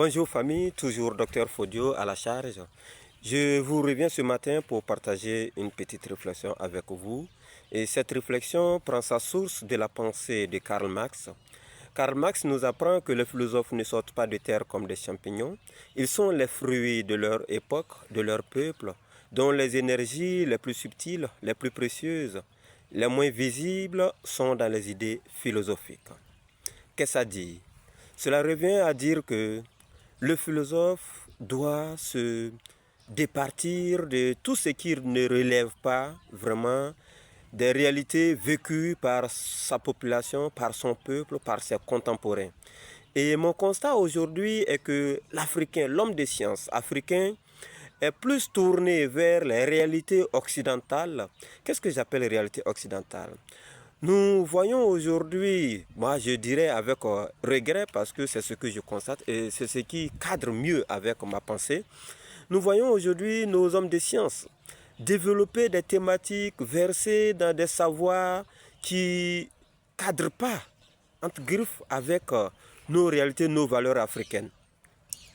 Bonjour famille, toujours Dr Fodio à la charge. Je vous reviens ce matin pour partager une petite réflexion avec vous. Et cette réflexion prend sa source de la pensée de Karl Marx. Karl Marx nous apprend que les philosophes ne sortent pas de terre comme des champignons. Ils sont les fruits de leur époque, de leur peuple, dont les énergies les plus subtiles, les plus précieuses, les moins visibles sont dans les idées philosophiques. Qu'est-ce que ça dit? Cela revient à dire que le philosophe doit se départir de tout ce qui ne relève pas vraiment des réalités vécues par sa population, par son peuple, par ses contemporains. Et mon constat aujourd'hui est que l'Africain, l'homme de science africain, est plus tourné vers les réalités occidentales. Qu'est-ce que j'appelle réalité occidentale? Nous voyons aujourd'hui, moi je dirais avec regret parce que c'est ce que je constate et c'est ce qui cadre mieux avec ma pensée. Nous voyons aujourd'hui nos hommes de science développer des thématiques versées dans des savoirs qui ne cadrent pas, entre griffes, avec nos réalités, nos valeurs africaines.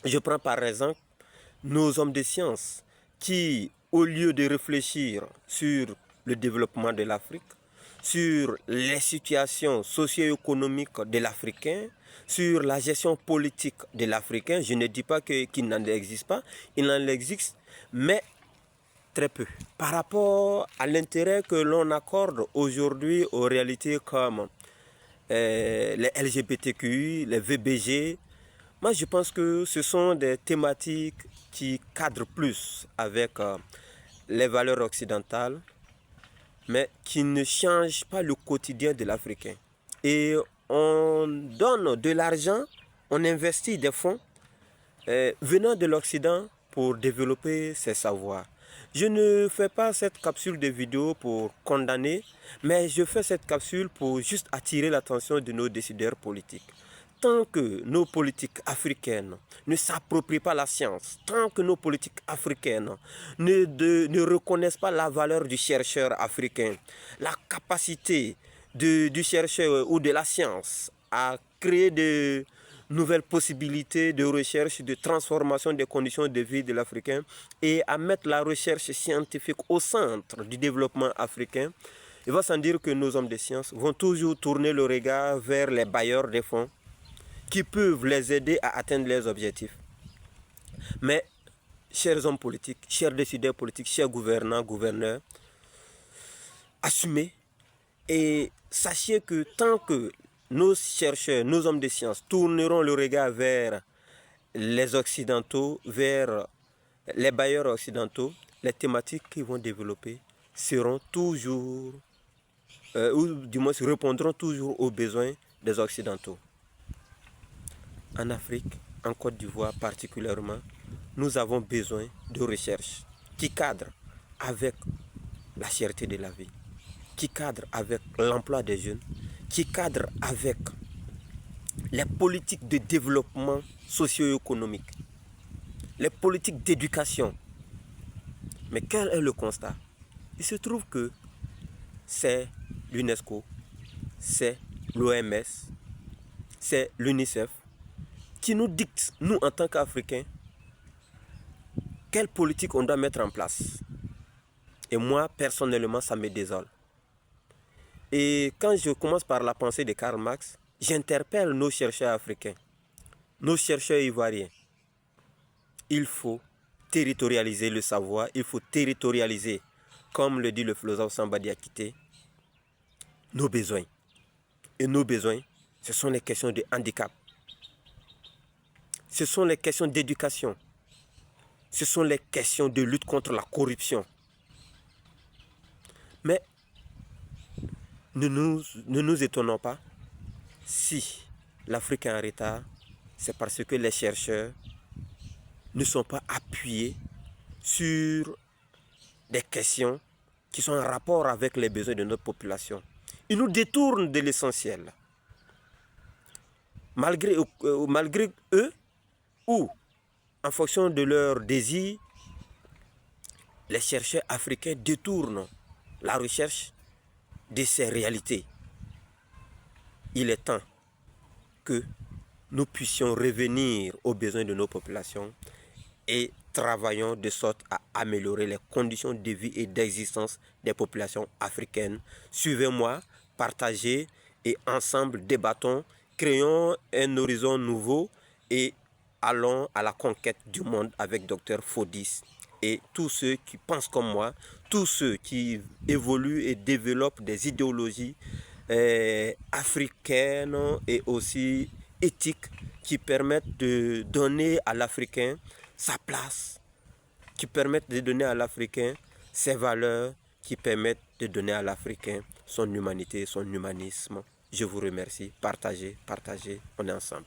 Je prends par exemple nos hommes de science qui, au lieu de réfléchir sur le développement de l'Afrique, sur les situations socio-économiques de l'Africain, sur la gestion politique de l'Africain. Je ne dis pas qu'il n'en existe pas, il en existe, mais très peu. Par rapport à l'intérêt que l'on accorde aujourd'hui aux réalités comme les LGBTQI, les VBG, moi je pense que ce sont des thématiques qui cadrent plus avec les valeurs occidentales, mais qui ne change pas le quotidien de l'Africain. Et on donne de l'argent, on investit des fonds venant de l'Occident pour développer ces savoirs. Je ne fais pas cette capsule de vidéo pour condamner, mais je fais cette capsule pour juste attirer l'attention de nos décideurs politiques. Tant que nos politiques africaines ne s'approprient pas la science, tant que nos politiques africaines ne reconnaissent pas la valeur du chercheur africain, la capacité du chercheur ou de la science à créer de nouvelles possibilités de recherche, de transformation des conditions de vie de l'Africain et à mettre la recherche scientifique au centre du développement africain, il va sans dire que nos hommes de science vont toujours tourner le regard vers les bailleurs des fonds qui peuvent les aider à atteindre leurs objectifs. Mais, chers hommes politiques, chers décideurs politiques, chers gouvernants, gouverneurs, assumez et sachez que tant que nos chercheurs, nos hommes de science tourneront le regard vers les occidentaux, vers les bailleurs occidentaux, les thématiques qu'ils vont développer seront toujours, ou du moins répondront toujours aux besoins des occidentaux. En Afrique, en Côte d'Ivoire particulièrement, nous avons besoin de recherche qui cadre avec la cherté de la vie, qui cadre avec l'emploi des jeunes, qui cadre avec les politiques de développement socio-économique, les politiques d'éducation. Mais quel est le constat? Il se trouve que c'est l'UNESCO, c'est l'OMS, c'est l'UNICEF, qui nous dicte, nous en tant qu'Africains, quelle politique on doit mettre en place. Et moi, personnellement, ça me désole. Et quand je commence par la pensée de Karl Marx, j'interpelle nos chercheurs africains, nos chercheurs ivoiriens. Il faut territorialiser le savoir, il faut territorialiser, comme le dit le philosophe Samba Diakité, nos besoins. Et nos besoins, ce sont les questions de handicap. Ce sont les questions d'éducation. Ce sont les questions de lutte contre la corruption. Mais ne nous étonnons pas si l'Afrique est en retard, c'est parce que les chercheurs ne sont pas appuyés sur des questions qui sont en rapport avec les besoins de notre population. Ils nous détournent de l'essentiel. Malgré eux, ou en fonction de leurs désirs, les chercheurs africains détournent la recherche de ces réalités. Il est temps que nous puissions revenir aux besoins de nos populations et travaillons de sorte à améliorer les conditions de vie et d'existence des populations africaines. Suivez-moi, partagez et ensemble débattons, créons un horizon nouveau et allons à la conquête du monde avec Dr Fodis et tous ceux qui pensent comme moi, tous ceux qui évoluent et développent des idéologies africaines et aussi éthiques qui permettent de donner à l'Africain sa place, qui permettent de donner à l'Africain ses valeurs, qui permettent de donner à l'Africain son humanité, son humanisme. Je vous remercie. Partagez, partagez, on est ensemble.